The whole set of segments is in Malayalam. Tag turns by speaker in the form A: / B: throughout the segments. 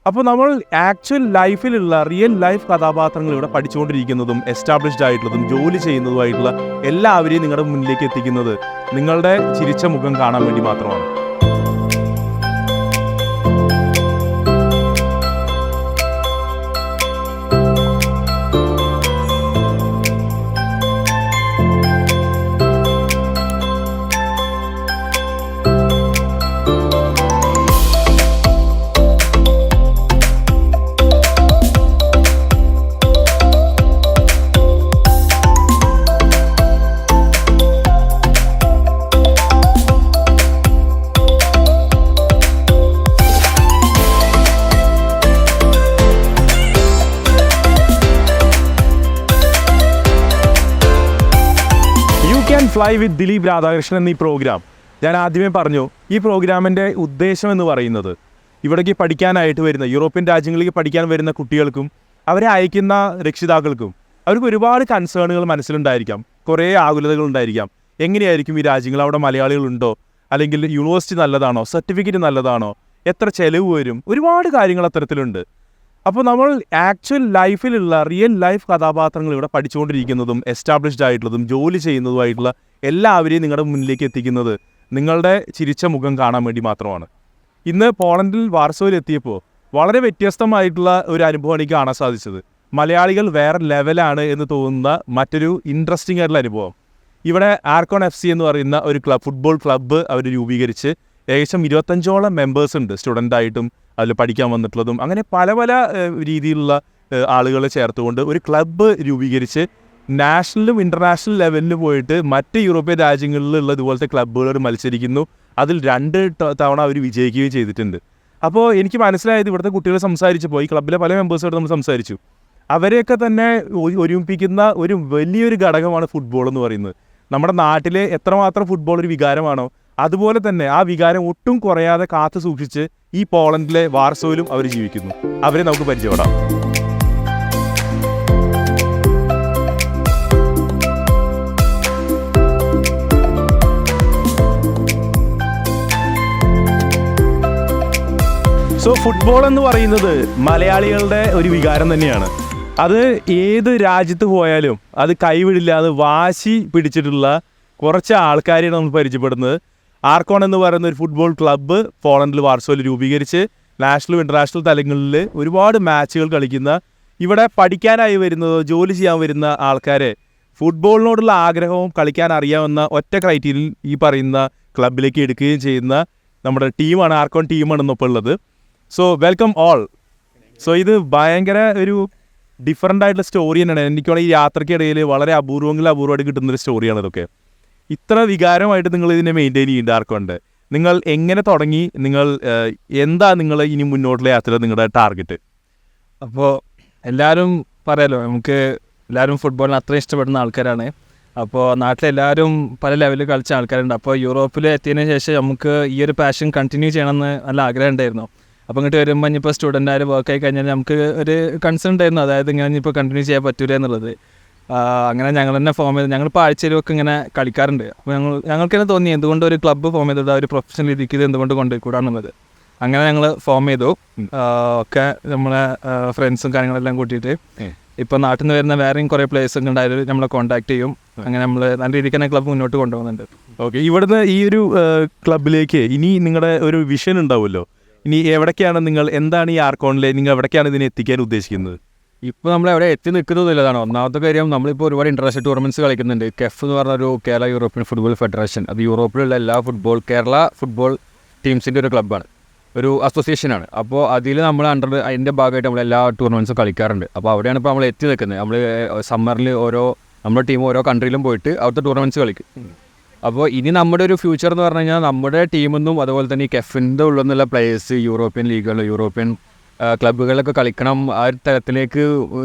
A: അപ്പോൾ നമ്മൾ ആക്ച്വൽ ലൈഫിലുള്ള റിയൽ ലൈഫ് കഥാപാത്രങ്ങൾ ഇവിടെ പഠിച്ചുകൊണ്ടിരിക്കുന്നതും എസ്റ്റാബ്ലിഷ്ഡ് ആയിട്ടുള്ളതും ജോലി ചെയ്യുന്നതുമായിട്ടുള്ള എല്ലാവരെയും നിങ്ങളുടെ മുന്നിലേക്ക് എത്തിക്കുന്നത് നിങ്ങളുടെ ചിരിച്ച മുഖം കാണാൻ വേണ്ടി മാത്രമാണ്. ഫ്ലൈ വിത്ത് ദിലീപ് രാധാകൃഷ്ണൻ എന്ന ഈ പ്രോഗ്രാം ഞാൻ ആദ്യമേ പറഞ്ഞു. ഈ പ്രോഗ്രാമിൻ്റെ ഉദ്ദേശം എന്ന് പറയുന്നത് ഇവിടേക്ക് പഠിക്കാനായിട്ട് വരുന്ന യൂറോപ്യൻ രാജ്യങ്ങളിലേക്ക് പഠിക്കാൻ വരുന്ന കുട്ടികൾക്കും അവരെ അയക്കുന്ന രക്ഷിതാക്കൾക്കും അവർക്ക് ഒരുപാട് കൺസേണുകൾ മനസ്സിലുണ്ടായിരിക്കാം, കുറേ ആകുലതകൾ ഉണ്ടായിരിക്കാം. എങ്ങനെയായിരിക്കും ഈ രാജ്യങ്ങൾ, അവിടെ മലയാളികളുണ്ടോ, അല്ലെങ്കിൽ യൂണിവേഴ്സിറ്റി നല്ലതാണോ, സർട്ടിഫിക്കറ്റ് നല്ലതാണോ, എത്ര ചിലവ് വരും, ഒരുപാട് കാര്യങ്ങൾ അത്തരത്തിലുണ്ട്. അപ്പോൾ നമ്മൾ ആക്ച്വൽ ലൈഫിലുള്ള റിയൽ ലൈഫ് കഥാപാത്രങ്ങൾ ഇവിടെ പഠിച്ചുകൊണ്ടിരിക്കുന്നതും എസ്റ്റാബ്ലിഷ്ഡ് ആയിട്ടുള്ളതും ജോലി ചെയ്യുന്നതുമായിട്ടുള്ള എല്ലാവരെയും നിങ്ങളുടെ മുന്നിലേക്ക് എത്തിക്കുന്നത് നിങ്ങളുടെ ചിരിച്ച മുഖം കാണാൻ വേണ്ടി മാത്രമാണ്. ഇന്ന് പോളണ്ടിൽ വാർസോയിൽ എത്തിയപ്പോൾ വളരെ വ്യത്യസ്തമായിട്ടുള്ള ഒരു അനുഭവം എനിക്ക് കാണാൻ സാധിച്ചത്. മലയാളികൾ വേറെ ലെവലാണ് എന്ന് തോന്നുന്ന മറ്റൊരു ഇൻട്രസ്റ്റിംഗ് ആയിട്ടുള്ള അനുഭവം. ഇവിടെ ആർക്കോൺ FC എന്ന് പറയുന്ന ഒരു ഫുട്ബോൾ ക്ലബ്ബ് അവർ രൂപീകരിച്ച് ഏകദേശം 25ഓളം മെമ്പേഴ്സ് ഉണ്ട്, സ്റ്റുഡൻ്റായിട്ടും അതിൽ പഠിക്കാൻ വന്നിട്ടുള്ളതും. അങ്ങനെ പല പല രീതിയിലുള്ള ആളുകളെ ചേർത്തുകൊണ്ട് ഒരു ക്ലബ്ബ് രൂപീകരിച്ച് നാഷണലും ഇൻ്റർനാഷണൽ ലെവലിൽ പോയിട്ട് മറ്റ് യൂറോപ്യൻ രാജ്യങ്ങളിലുള്ള ഇതുപോലത്തെ ക്ലബ്ബുകൾ മത്സരിക്കുന്നു. അതിൽ 2 തവണ അവർ വിജയിക്കുകയും ചെയ്തിട്ടുണ്ട്. അപ്പോൾ എനിക്ക് മനസ്സിലായത്, ഇവിടുത്തെ കുട്ടികൾ സംസാരിച്ചപ്പോൾ ഈ ക്ലബ്ബിലെ പല മെമ്പേഴ്സായിട്ട് നമ്മൾ സംസാരിച്ചു, അവരെയൊക്കെ തന്നെ ഒരുമിപ്പിക്കുന്ന ഒരു വലിയൊരു ഘടകമാണ് ഫുട്ബോൾ എന്ന് പറയുന്നത്. നമ്മുടെ നാട്ടിലെ എത്രമാത്രം ഫുട്ബോൾ ഒരു വികാരമാണോ, അതുപോലെ തന്നെ ആ വികാരം ഒട്ടും കുറയാതെ കാത്തു സൂക്ഷിച്ച് ഈ പോളണ്ടിലെ വാർസോയിലും അവർ ജീവിക്കുന്നു. അവരെ നമുക്ക് പരിചയപ്പെടാം. ഫുട്ബോൾ എന്ന് പറയുന്നത് മലയാളികളുടെ ഒരു വികാരം തന്നെയാണ്. അത് ഏത് രാജ്യത്ത് പോയാലും അത് കൈവിടില്ല, അത് വാശി പിടിച്ചിട്ടുള്ള കുറച്ച് ആൾക്കാരെയാണ് നമ്മൾ പരിചയപ്പെടുന്നത്. ആർക്കോൺ എന്ന് പറയുന്ന ഒരു ഫുട്ബോൾ ക്ലബ്ബ് പോളണ്ടിൽ വാർസോയിൽ രൂപീകരിച്ച് നാഷണലും ഇൻ്റർനാഷണൽ തലങ്ങളിൽ ഒരുപാട് മാച്ചുകൾ കളിക്കുന്ന, ഇവിടെ പഠിക്കാനായി വരുന്നതോ ജോലി ചെയ്യാൻ വരുന്ന ആൾക്കാരെ ഫുട്ബോളിനോടുള്ള ആഗ്രഹവും കളിക്കാൻ അറിയാവുന്ന ഒറ്റ ക്രൈറ്റീരിയയിൽ ഈ പറയുന്ന ക്ലബിലേക്ക് എടുക്കുകയും ചെയ്യുന്ന നമ്മുടെ ടീമാണ്, ആർക്കോൺ ടീമാണ് ഇന്നിപ്പോൾ ഉള്ളത്. So welcome all. സോ ഇത് ഭയങ്കര ഒരു ഡിഫറൻ്റ് ആയിട്ടുള്ള സ്റ്റോറി തന്നെയാണ്. എനിക്കാണ് ഈ യാത്രയ്ക്കിടയിൽ വളരെ അപൂർവമായിട്ട് കിട്ടുന്നൊരു സ്റ്റോറിയാണ് ഇതൊക്കെ. ഇത്ര വികാരമായിട്ട് നിങ്ങൾ ഇതിനെ മെയിൻറ്റെയിൻ ചെയ്യുന്നുണ്ട് ആർക്കുണ്ട്. നിങ്ങൾ എങ്ങനെ തുടങ്ങി, നിങ്ങൾ എന്താ നിങ്ങൾ ഇനി മുന്നോട്ടുള്ള യാത്ര നിങ്ങളുടെ ടാർഗറ്റ്?
B: അപ്പോൾ എല്ലാവരും പറയാലോ, നമുക്ക് എല്ലാവരും ഫുട്ബോളിന് അത്രയും ഇഷ്ടപ്പെടുന്ന ആൾക്കാരാണ്. അപ്പോൾ നാട്ടിലെല്ലാവരും പല ലെവലിൽ കളിച്ച ആൾക്കാരുണ്ട്. അപ്പോൾ യൂറോപ്പിൽ എത്തിയതിന് ശേഷം നമുക്ക് ഈ ഒരു പാഷൻ കണ്ടിന്യൂ ചെയ്യണമെന്ന് നല്ല ആഗ്രഹം ഉണ്ടായിരുന്നു. അപ്പോൾ ഇങ്ങോട്ട് വരുമ്പോൾ ഇനിയിപ്പോൾ സ്റ്റുഡൻ്റായാലും വർക്കായി കഴിഞ്ഞാൽ നമുക്ക് ഒരു കൺസേൺ ഉണ്ടായിരുന്നു, അതായത് ഇങ്ങനെ ഇനിയിപ്പോൾ കണ്ടിന്യൂ ചെയ്യാൻ പറ്റൂല എന്നുള്ളത്. അങ്ങനെ ഞങ്ങൾ തന്നെ ഫോം ചെയ്ത്, ഞങ്ങളിപ്പോൾ ആഴ്ചയിലൊക്കെ ഇങ്ങനെ കളിക്കാറുണ്ട്. അപ്പോൾ ഞങ്ങൾക്ക് തന്നെ തോന്നി എന്തുകൊണ്ട് ഒരു ക്ലബ്ബ് ഫോം ചെയ്തത്, ഒരു പ്രൊഫഷണൽ രീതിക്ക് ഇത് എന്തുകൊണ്ട് കൊണ്ടുപോയിക്കൂടാന്നുള്ളത്. അങ്ങനെ ഞങ്ങൾ ഫോം ചെയ്തു. ഒക്കെ നമ്മളെ ഫ്രണ്ട്സും കാര്യങ്ങളെല്ലാം കൂട്ടിയിട്ട് ഇപ്പോൾ നാട്ടിൽ നിന്ന് വരുന്ന വേറെയും കുറേ പ്ലേയേഴ്സൊക്കെ ഉണ്ടായാലും നമ്മളെ കോൺടാക്ട് ചെയ്യും. അങ്ങനെ നമ്മൾ നല്ല രീതിക്ക് തന്നെ ക്ലബ്ബ് മുന്നോട്ട് കൊണ്ടുപോകുന്നുണ്ട്.
A: ഓക്കെ, ഇവിടുന്ന് ഈ ഒരു ക്ലബിലേക്ക് ഇനി നിങ്ങളുടെ ഒരു വിഷൻ ഉണ്ടാവുമല്ലോ, ഇനി എവിടേക്കാണ് നിങ്ങൾ, എന്താണ് ഈ ആർക്കോണിലെ നിങ്ങൾ എവിടേക്കാണ് ഇതിനെ എത്തിക്കാൻ ഉദ്ദേശിക്കുന്നത്?
B: ഇപ്പോൾ നമ്മൾ എവിടെ എത്തി നിൽക്കുന്നതില്ലതാണ് ഒന്നാമത്തെ കാര്യം. നമ്മളിപ്പോൾ ഒരുപാട് ഇൻ്റർനാഷണൽ ടൂർണമെൻറ്റ്സ് കളിക്കുന്നുണ്ട്. കെഫ് എന്ന് പറഞ്ഞൊരു കേരള യൂറോപ്യൻ ഫുട്ബോൾ ഫെഡറേഷൻ, അത് യൂറോപ്പിലുള്ള എല്ലാ കേരള ഫുട്ബോൾ ടീംസിൻ്റെ ഒരു ക്ലബ്ബാണ്, ഒരു അസോസിയേഷനാണ്. അപ്പോൾ അതിൽ നമ്മൾ അതിൻ്റെ ഭാഗമായിട്ട് നമ്മൾ എല്ലാ ടൂർണമെൻറ്റ്സും കളിക്കാറുണ്ട്. അപ്പോൾ അവിടെയാണ് ഇപ്പോൾ നമ്മൾ എത്തി നിൽക്കുന്നത്. നമ്മൾ സമ്മറിൽ നമ്മുടെ ടീം ഓരോ കൺട്രിയിലും പോയിട്ട് അവിടുത്തെ ടൂർണമെൻറ്റ്സ് കളിക്കും. അപ്പോൾ ഇനി നമ്മുടെ ഒരു ഫ്യൂച്ചർ എന്ന് പറഞ്ഞു കഴിഞ്ഞാൽ നമ്മുടെ ടീമെന്നും അതുപോലെ തന്നെ ഈ കെഫിൻ്റെ ഉള്ളിൽ നിന്നുള്ള പ്ലേയേഴ്സ് യൂറോപ്യൻ ലീഗുകൾ, യൂറോപ്യൻ ക്ലബ്ബുകളിലൊക്കെ കളിക്കണം, ആ ഒരു തലത്തിലേക്ക്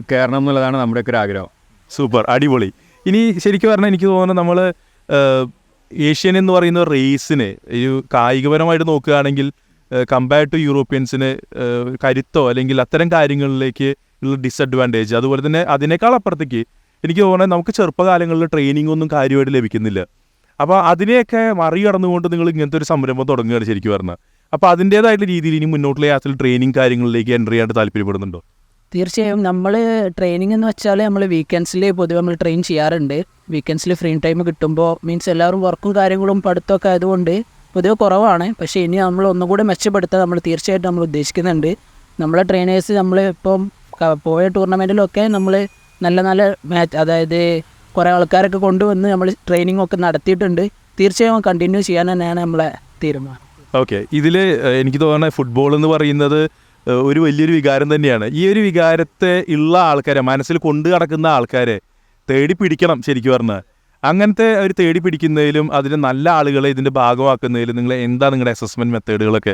B: കയറണം എന്നുള്ളതാണ് നമ്മുടെയൊക്കെ ഒരു ആഗ്രഹം.
A: സൂപ്പർ, അടിപൊളി. ഇനി ശരിക്കും പറഞ്ഞാൽ എനിക്ക് തോന്നുന്നത് നമ്മൾ ഏഷ്യൻ എന്ന് പറയുന്ന റേസിന് ഒരു കായികപരമായിട്ട് നോക്കുകയാണെങ്കിൽ കമ്പയർ ടു യൂറോപ്യൻസിന് കരുത്തോ അല്ലെങ്കിൽ അത്തരം കാര്യങ്ങളിലേക്ക് ഉള്ള ഡിസഡ്വാൻറ്റേജ്, അതുപോലെ തന്നെ അതിനേക്കാൾ അപ്പുറത്തേക്ക് എനിക്ക് തോന്നുന്നത് നമുക്ക് ചെറുപ്പകാലങ്ങളിൽ ട്രെയിനിങ് ഒന്നും കാര്യമായിട്ട് ലഭിക്കുന്നില്ല. അപ്പോൾ അതിനെയൊക്കെ മറികടന്നുകൊണ്ട് നിങ്ങൾ ഇങ്ങനത്തെ ഒരു സംരംഭം തുടങ്ങുകയാണ് ശരിക്കും പറഞ്ഞാൽ. അപ്പോൾ അതിൻ്റേതായിട്ടുള്ള രീതിയിൽ ഇനി മുന്നോട്ടുള്ള യാത്രയിൽ ട്രെയിനിങ് കാര്യങ്ങളിലേക്ക് എൻ്റർ ചെയ്യാനായിട്ട് താല്പര്യപ്പെടുന്നുണ്ടോ?
C: തീർച്ചയായും നമ്മൾ ട്രെയിനിങ് എന്ന് വെച്ചാൽ നമ്മൾ വീക്കെൻഡ്സിൽ പൊതുവെ നമ്മൾ ട്രെയിൻ ചെയ്യാറുണ്ട്. വീക്കെൻഡ്സിൽ ഫ്രീ ടൈം കിട്ടുമ്പോൾ മീൻസ് എല്ലാവരും വർക്കും കാര്യങ്ങളും പഠിത്തമൊക്കെ ആയതുകൊണ്ട് പൊതുവെ കുറവാണ്. പക്ഷേ ഇനി നമ്മൾ ഒന്നുകൂടി മെച്ചപ്പെടുത്താൻ നമ്മൾ തീർച്ചയായിട്ടും നമ്മൾ ഉദ്ദേശിക്കുന്നുണ്ട്. നമ്മളെ ട്രെയിനേഴ്സ് നമ്മൾ ഇപ്പം പോയ ടൂർണമെൻറ്റിലൊക്കെ നമ്മൾ നല്ല നല്ല മാച്ച്, അതായത് കുറേ ആൾക്കാരൊക്കെ കൊണ്ടുവന്ന് നമ്മൾ ട്രെയിനിങ് ഒക്കെ നടത്തിയിട്ടുണ്ട്. തീർച്ചയായും കണ്ടിന്യൂ ചെയ്യാൻ തന്നെയാണ് നമ്മളെ തീരുമാനം.
A: ഓക്കെ, ഇതിൽ എനിക്ക് തോന്നുന്നത് ഫുട്ബോൾ എന്ന് പറയുന്നത് ഒരു വലിയൊരു വികാരം തന്നെയാണ്. ഈ ഒരു വികാരത്തെ ഉള്ള ആൾക്കാരെ, മനസ്സിൽ കൊണ്ടു നടക്കുന്ന ആൾക്കാരെ തേടി പിടിക്കണം. ശരിക്കും പറഞ്ഞാൽ അങ്ങനത്തെ ഒരു തേടി പിടിക്കുന്നതിലും അതിന് നല്ല ആളുകളെ ഇതിൻ്റെ ഭാഗമാക്കുന്നതിലും നിങ്ങൾ എന്താ നിങ്ങളുടെ അസസ്മെൻറ്റ് മെത്തേഡുകളൊക്കെ?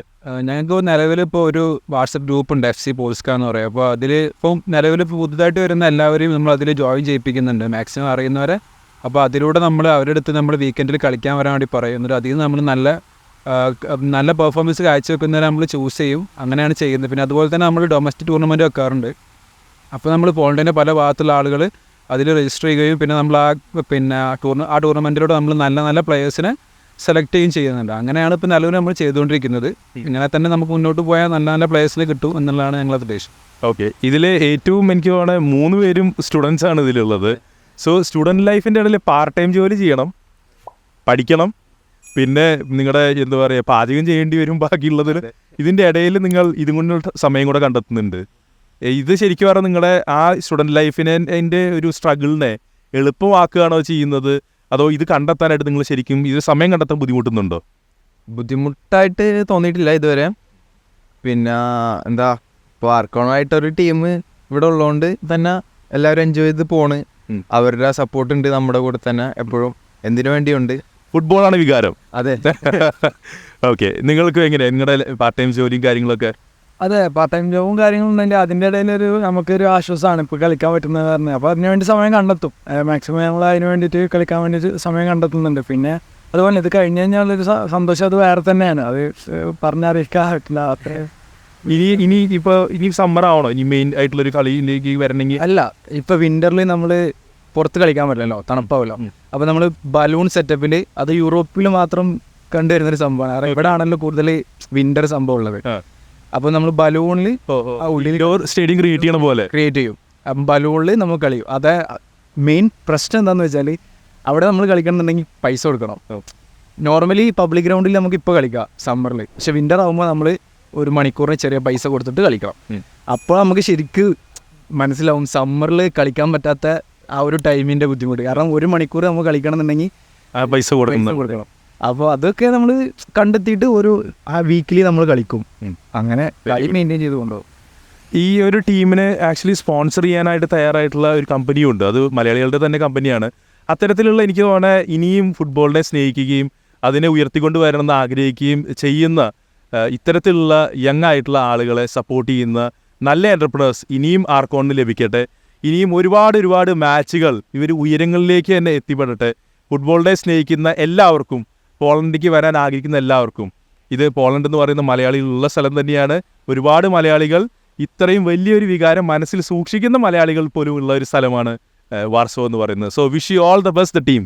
B: ഞങ്ങൾക്ക് നിലവിൽ ഇപ്പോൾ ഒരു വാട്സപ്പ് ഗ്രൂപ്പ് ഉണ്ട്, FC പോൾസ്ക എന്ന് പറയും. അപ്പോൾ അതിൽ ഇപ്പം നിലവിൽ പുതുതായിട്ട് വരുന്ന എല്ലാവരെയും നമ്മൾ അതിൽ ജോയിൻ ചെയ്യിപ്പിക്കുന്നുണ്ട്, മാക്സിമം അറിയുന്നവരെ. അപ്പോൾ അതിലൂടെ നമ്മൾ അവരുടെ അടുത്ത് നമ്മൾ വീക്കെൻഡിൽ കളിക്കാൻ വരാൻ വേണ്ടി പറയുന്നത്. അതിൽ നിന്ന് നമ്മൾ നല്ല പെർഫോമൻസ് കാഴ്ചവെക്കുന്നവരെ നമ്മൾ ചൂസ് ചെയ്യും. അങ്ങനെയാണ് ചെയ്യുന്നത്. പിന്നെ അതുപോലെ തന്നെ നമ്മൾ ഡൊമസ്റ്റിക് ടൂർണമെൻറ്റ് വെക്കാറുണ്ട്. അപ്പോൾ നമ്മൾ പോളണ്ടിൻ്റെ പല ഭാഗത്തുള്ള ആളുകൾ അതിൽ രജിസ്റ്റർ ചെയ്യുകയും പിന്നെ നമ്മൾ ആ ടൂർണമെൻറ്റിലൂടെ നമ്മൾ നല്ല നല്ല പ്ലെയേഴ്സിനെ സെലക്ട് ചെയ്യുകയും ചെയ്യുന്നുണ്ട്. അങ്ങനെയാണ് ഇപ്പോൾ നിലവിൽ നമ്മൾ ചെയ്തുകൊണ്ടിരിക്കുന്നത്. ഇങ്ങനെ തന്നെ നമുക്ക് മുന്നോട്ട് പോയാൽ നല്ല നല്ല പ്ലെയേഴ്സിനെ കിട്ടും എന്നുള്ളതാണ് ഞങ്ങളുടെ ഉദ്ദേശം.
A: ഓക്കെ, ഇതിൽ ഏറ്റവും എനിക്ക് തോന്നുന്നത് 3 പേരും സ്റ്റുഡൻസ് ആണ് ഇതിലുള്ളത്. സോ സ്റ്റുഡൻറ്റ് ലൈഫിൻ്റെ ഇടയിൽ പാർട്ട് ടൈം ജോലി ചെയ്യണം, പഠിക്കണം, പിന്നെ നിങ്ങളുടെ എന്താ പറയുക പാചകം ചെയ്യേണ്ടി വരും ബാക്കിയുള്ളതിൽ. ഇതിൻ്റെ ഇടയിൽ നിങ്ങൾ ഇതും കൊണ്ടുള്ള സമയം കൂടെ കണ്ടെത്തുന്നുണ്ട്. ഇത് ശരിക്കും പറഞ്ഞാൽ നിങ്ങളുടെ ആ സ്റ്റുഡൻറ്റ് ലൈഫിനെ അതിൻ്റെ ഒരു സ്ട്രഗിളിനെ എളുപ്പമാക്കുകയാണോ ചെയ്യുന്നത്, അതോ ഇത് കണ്ടെത്താനായിട്ട് നിങ്ങൾ ശരിക്കും ഇത് സമയം കണ്ടെത്താൻ ബുദ്ധിമുട്ടുന്നുണ്ടോ?
D: ബുദ്ധിമുട്ടായിട്ട് തോന്നിയിട്ടില്ല ഇതുവരെ. പിന്നെ എന്താ ഇപ്പോൾ ആർക്കോണായിട്ടൊരു ടീം ഇവിടെ ഉള്ളതുകൊണ്ട് തന്നെ എല്ലാവരും എൻജോയ് ചെയ്ത് പോണ്. അവരുടെ സപ്പോർട്ട് ഉണ്ട് നമ്മുടെ കൂടെ തന്നെ എപ്പോഴും, എന്തിനു വേണ്ടിയുണ്ട്.
A: ഫുട്ബോളാണ് വികാരം.
D: അതെ.
A: ഓക്കെ, നിങ്ങൾക്ക് എങ്ങനെയാണ് നിങ്ങളുടെ പാർട്ട് ടൈം ജോലിയും കാര്യങ്ങളൊക്കെ?
E: അതെ, പാർട്ട് ടൈം ജോബും കാര്യങ്ങളും ഉണ്ടെങ്കിൽ അതിൻ്റെ ഇടയിലൊരു നമുക്കൊരു ആശ്വാസമാണ് ഇപ്പോൾ കളിക്കാൻ പറ്റുന്നത് പറഞ്ഞത്. അപ്പോൾ അതിന് വേണ്ടി സമയം കണ്ടെത്തും. മാക്സിമം ഞങ്ങൾ അതിന് വേണ്ടിയിട്ട് കളിക്കാൻ വേണ്ടിയിട്ട് സമയം കണ്ടെത്തുന്നുണ്ട്. പിന്നെ അതുപോലെ ഇത് കഴിഞ്ഞ് കഴിഞ്ഞാലൊരു സന്തോഷം അത് വേറെ തന്നെയാണ്. അത് പറഞ്ഞറിയിക്കാൻ പറ്റില്ല. അത്രയും
A: ഇനി സമ്മർ ആവണോ ഇനി മെയിൻ ആയിട്ടുള്ളൊരു കളിയിലേക്ക് വരണമെങ്കിൽ?
D: അല്ല, ഇപ്പോൾ വിൻ്ററിൽ നമ്മൾ പുറത്ത് കളിക്കാൻ പറ്റില്ലല്ലോ, തണുപ്പാവല്ലോ. അപ്പോൾ നമ്മൾ ബലൂൺ സെറ്റപ്പിൽ, അത് യൂറോപ്പിൽ മാത്രം കണ്ടുവരുന്നൊരു സംഭവമാണ്. കാരണം ഇവിടെ ആണല്ലോ കൂടുതൽ വിൻ്റർ സംഭവം ഉള്ളത്. അപ്പോൾ നമ്മൾ ബലൂണിൽ
A: സ്റ്റേഡിയം ക്രിയേറ്റ് ചെയ്യണ പോലെ
D: ക്രിയേറ്റ് ചെയ്യും. അപ്പം ബലൂണിൽ നമ്മൾ കളിയും. അത് മെയിൻ പ്രശ്നം എന്താണെന്ന് വെച്ചാൽ അവിടെ നമ്മൾ കളിക്കണമെന്നുണ്ടെങ്കിൽ പൈസ കൊടുക്കണം. നോർമലി പബ്ലിക് ഗ്രൗണ്ടിൽ നമുക്ക് ഇപ്പോൾ കളിക്കാം സമ്മറിൽ. പക്ഷെ വിൻ്റർ ആകുമ്പോൾ നമ്മൾ 1 മണിക്കൂറിന് ചെറിയ പൈസ കൊടുത്തിട്ട് കളിക്കണം. അപ്പോൾ നമുക്ക് ശരിക്കും മനസ്സിലാവും സമ്മറിൽ കളിക്കാൻ പറ്റാത്ത ആ ഒരു ടൈമിൻ്റെ ബുദ്ധിമുട്ട്. കാരണം 1 മണിക്കൂർ നമ്മൾ കളിക്കണമെന്നുണ്ടെങ്കിൽ
A: പൈസ കൊടുക്കണം.
D: അപ്പോൾ അതൊക്കെ നമ്മൾ കണ്ടെത്തിയിട്ട് ആ വീക്കിലി നമ്മൾ കളിക്കും. അങ്ങനെ കളി മെയിൻറ്റെയിൻ ചെയ്ത് കൊണ്ടുപോകും.
A: ഈ ഒരു ടീമിനെ ആക്ച്വലി സ്പോൺസർ ചെയ്യാനായിട്ട് തയ്യാറായിട്ടുള്ള ഒരു കമ്പനിയും ഉണ്ട്. അത് മലയാളികളുടെ തന്നെ കമ്പനിയാണ്. അത്തരത്തിലുള്ള എനിക്ക് തോന്നുന്നത് ഇനിയും ഫുട്ബോളിനെ സ്നേഹിക്കുകയും അതിനെ ഉയർത്തിക്കൊണ്ട് വരണമെന്ന് ആഗ്രഹിക്കുകയും ചെയ്യുന്ന ഇത്തരത്തിലുള്ള യങ് ആയിട്ടുള്ള ആളുകളെ സപ്പോർട്ട് ചെയ്യുന്ന നല്ല എൻ്റർപ്രണേഴ്സ് ഇനിയും ആർക്കോണിന് ലഭിക്കട്ടെ. ഇനിയും ഒരുപാട് മാച്ചുകൾ ഇവർ ഉയരങ്ങളിലേക്ക് തന്നെ എത്തിപ്പെടട്ടെ. ഫുട്ബോളിനെ സ്നേഹിക്കുന്ന എല്ലാവർക്കും, പോളണ്ടിലേക്ക് വരാൻ ആഗ്രഹിക്കുന്ന എല്ലാവർക്കും, ഇത് പോളണ്ട് എന്ന് പറയുന്ന മലയാളികളുള്ള സ്ഥലം തന്നെയാണ്. ഒരുപാട് മലയാളികൾ, ഇത്രയും വലിയൊരു വികാരം മനസ്സിൽ സൂക്ഷിക്കുന്ന മലയാളികൾ പോലും ഉള്ള ഒരു സ്ഥലമാണ് വാർസോ എന്ന് പറയുന്നത്. So wish you all the best the team.